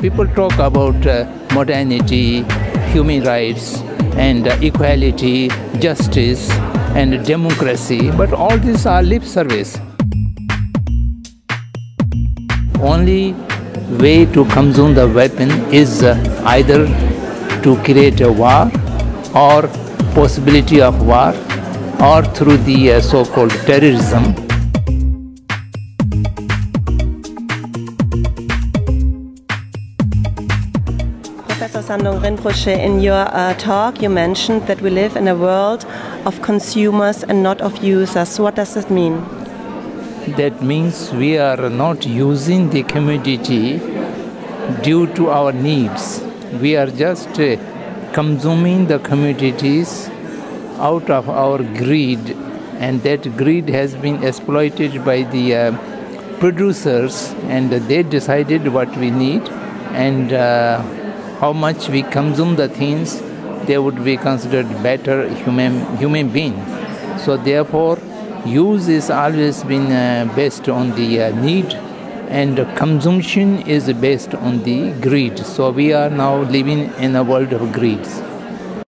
People talk about modernity, human rights, and equality, justice, and democracy, but all these are lip service. Only way to consume the weapon is either to create a war or possibility of war or through the so-called terrorism. Professor Samdhong Rinpoche, in your talk you mentioned that we live in a world of consumers and not of users. What does it mean? That means we are not using the commodity due to our needs. We are just consuming the commodities out of our greed, and that greed has been exploited by the producers, and they decided what we need and how much we consume the things, they would be considered better human being. So therefore, use is always been based on the need, and consumption is based on the greed. So we are now living in a world of greed.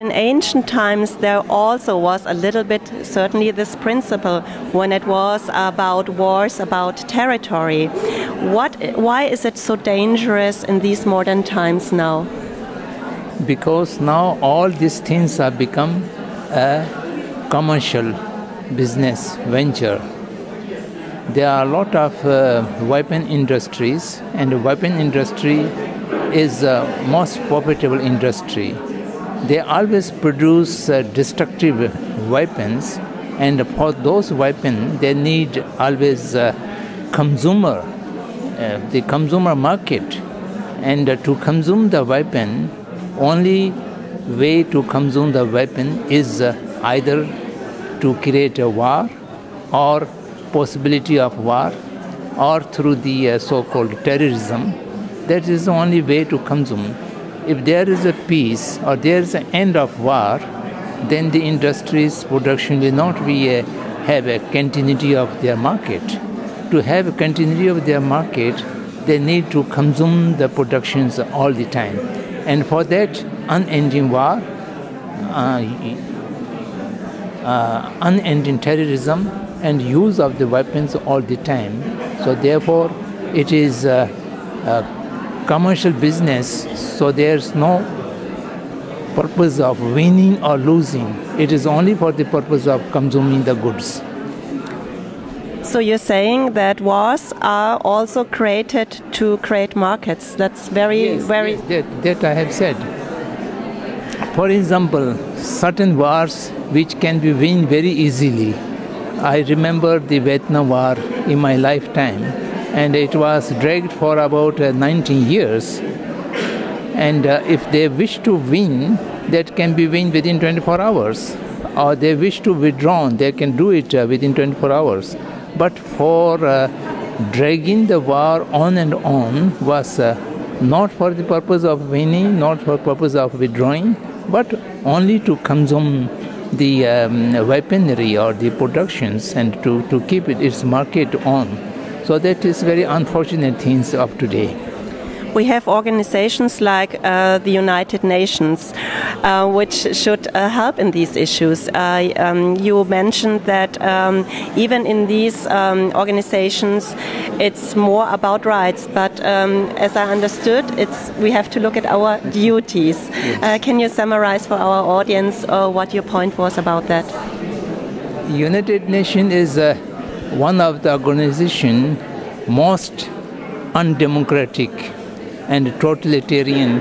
In ancient times there also was a little bit, certainly, this principle when it was about wars, about territory. Why is it so dangerous in these modern times now? Because now all these things have become a commercial business venture. There are a lot of weapon industries, and the weapon industry is the most profitable industry. They always produce destructive weapons, and for those weapons they need always consumer, the consumer market. And to consume the weapon, only way to consume the weapon is either to create a war or possibility of war or through the so-called terrorism. That is the only way to consume. If there is a peace or there is an end of war, then the industry's production will not be have a continuity of their market. To have a continuity of their market, they need to consume the productions all the time. And for that, unending war, unending terrorism, and use of the weapons all the time. So therefore, it is a commercial business, so there's no purpose of winning or losing. It is only for the purpose of consuming the goods. So you're saying that wars are also created to create markets. That's very... Yes, that I have said. For example, certain wars which can be won very easily. I remember the Vietnam War in my lifetime, and it was dragged for about 19 years. And if they wish to win, that can be won within 24 hours. Or they wish to withdraw, they can do it within 24 hours. But for dragging the war on and on was not for the purpose of winning, not for the purpose of withdrawing, but only to consume the weaponry or the productions and to keep its market on. So that is very unfortunate things of today. We have organizations like the United Nations, which should help in these issues. You mentioned that even in these organizations, it's more about rights. But as I understood, we have to look at our duties. Yes. Can you summarize for our audience what your point was about that? United Nations is one of the organizations most undemocratic and totalitarian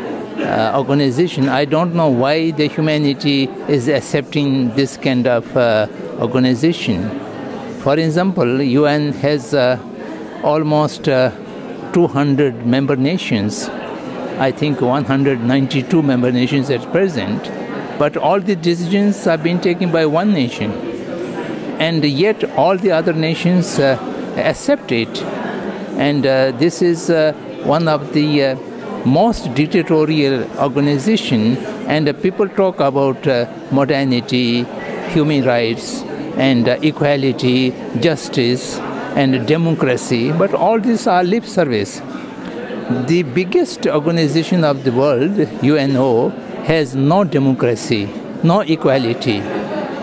organization. I don't know why the humanity is accepting this kind of organization. For example, UN has almost 200 member nations. I think 192 member nations at present. But all the decisions are being taken by one nation. And yet all the other nations accept it. And this is one of the most dictatorial organization, and people talk about modernity, human rights, and equality, justice, and democracy, but all these are lip service. the biggest organization of the world, UNO, has no democracy, no equality,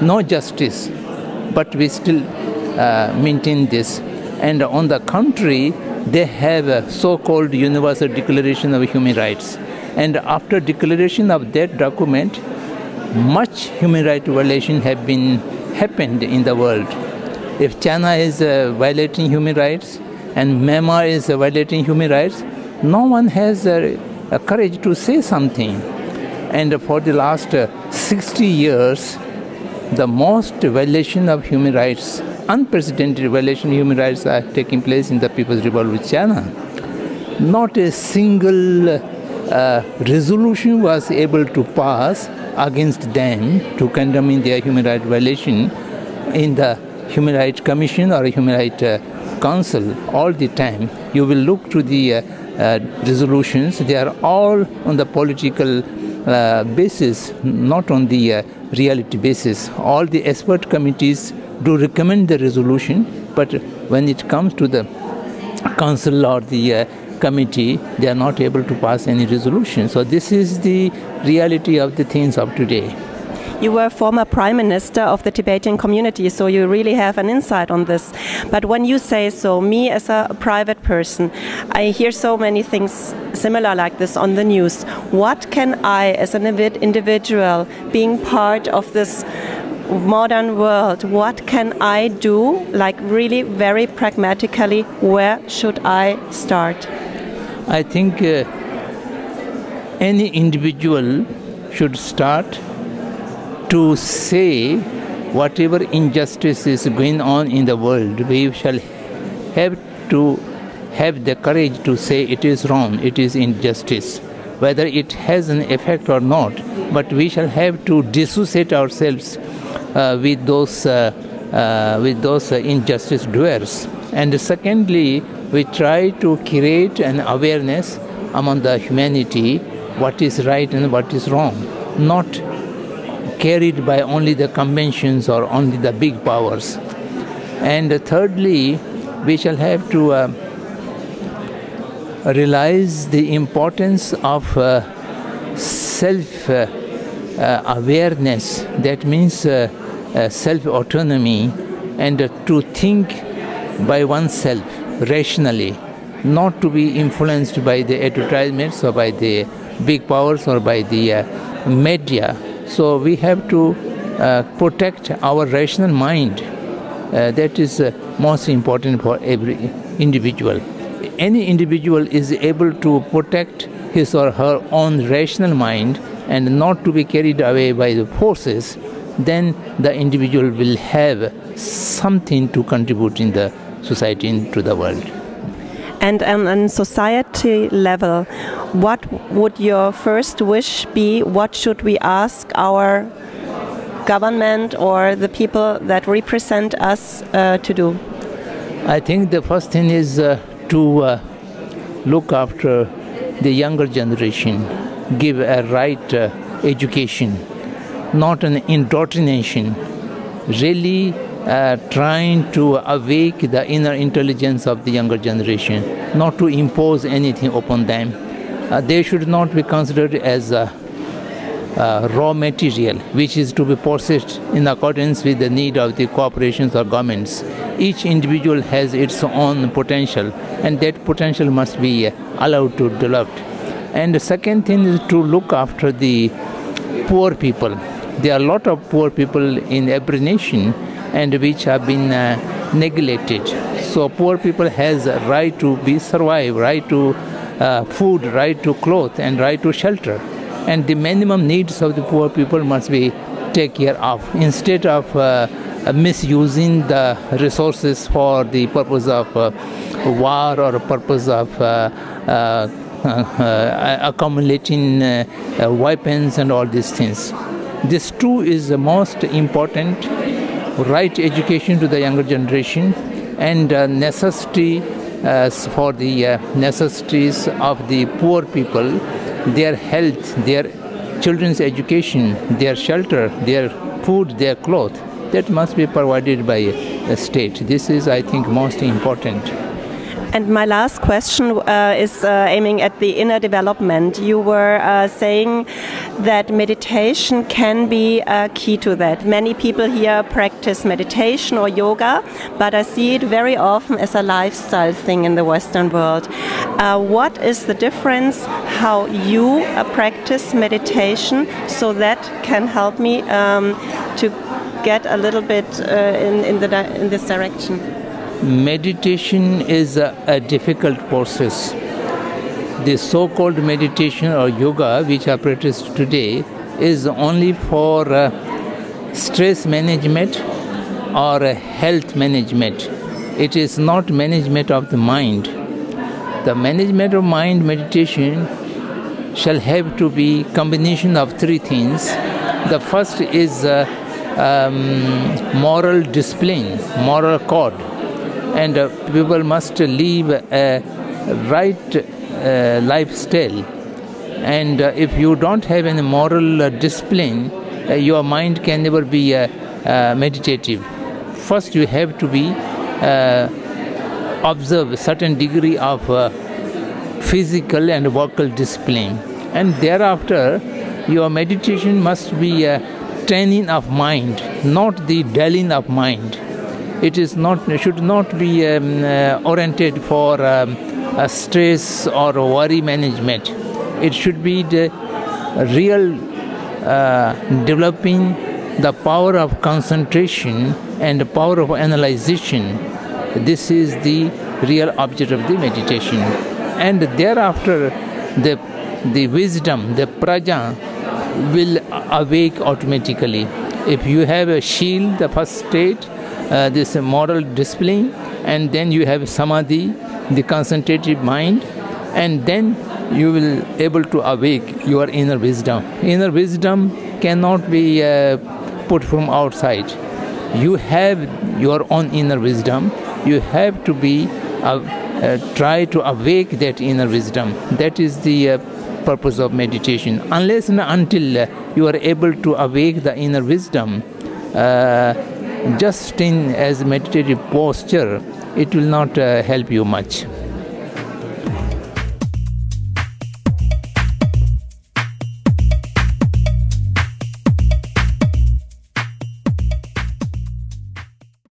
no justice, but we still maintain this. And on the contrary, they have a so-called Universal Declaration of Human Rights. And after declaration of that document, much human rights violation have happened in the world. If China is violating human rights and Myanmar is violating human rights, no one has a courage to say something. And for the last 60 years, the most violation of human rights, unprecedented violation of human rights are taking place in the People's Republic of China. Not a single resolution was able to pass against them to condemn their human rights violation in the Human Rights Commission or Human Rights Council. All the time, you will look to the resolutions. They are all on the political basis, not on the reality basis. All the expert committees do recommend the resolution, but when it comes to the council or the committee, they are not able to pass any resolution. So this is the reality of the things of today. You were former prime minister of the Tibetan community, so you really have an insight on this. But when you say so, me as a private person, I hear so many things similar like this on the news. What can I, as an individual, being part of this modern world, what can I do, like really very pragmatically, where should I start? I think any individual should start to say whatever injustice is going on in the world. We shall have to have the courage to say it is wrong, it is injustice, whether it has an effect or not. But we shall have to dissociate ourselves with those injustice doers. And secondly, we try to create an awareness among the humanity what is right and what is wrong, not carried by only the conventions or only the big powers. And thirdly, we shall have to realize the importance of self-awareness. That means self-autonomy, and to think by oneself rationally, not to be influenced by the advertisements or by the big powers or by the media. So we have to protect our rational mind. That is most important for every individual. Any individual is able to protect his or her own rational mind and not to be carried away by the forces, then the individual will have something to contribute in the society, into the world. And on society level, what would your first wish be? What should we ask our government or the people that represent us to do? I think the first thing is to look after the younger generation, give a right education, not an indoctrination, really trying to awake the inner intelligence of the younger generation, not to impose anything upon them. They should not be considered as raw material, which is to be processed in accordance with the need of the corporations or governments. Each individual has its own potential, and that potential must be allowed to develop. And the second thing is to look after the poor people. There are a lot of poor people in every nation, and which have been neglected. So poor people has a right to be survive, right to food, right to clothes, and right to shelter. And the minimum needs of the poor people must be taken care of, instead of misusing the resources for the purpose of war or purpose of accumulating weapons and all these things. This too is the most important. Right education to the younger generation, and necessity for the necessities of the poor people, their health, their children's education, their shelter, their food, their clothes, that must be provided by the state. This is, I think, most important. And my last question is aiming at the inner development. You were saying that meditation can be key to that. Many people here practice meditation or yoga, but I see it very often as a lifestyle thing in the Western world. What is the difference how you practice meditation, so that can help me to get a little bit in this direction? Meditation is a difficult process. The so-called meditation or yoga which are practiced today is only for stress management or health management. It is not management of the mind. The management of mind meditation shall have to be combination of three things. The first is moral discipline, moral code. And people must live a right lifestyle. And if you don't have any moral discipline, your mind can never be meditative. First, you have to be observe a certain degree of physical and vocal discipline. And thereafter, your meditation must be a training of mind, not the dulling of mind. It should not be oriented for stress or worry management. It should be the real developing the power of concentration and the power of analyzation. This is the real object of the meditation. And thereafter, the wisdom, the praja, will awake automatically. If you have a shield, the first state, this moral discipline, and then you have samadhi, the concentrated mind, and then you will able to awake your inner wisdom. Inner wisdom cannot be put from outside. You have your own inner wisdom. You have to be try to awake that inner wisdom. That is the purpose of meditation. Unless and until you are able to awake the inner wisdom, just in as meditative posture, it will not help you much.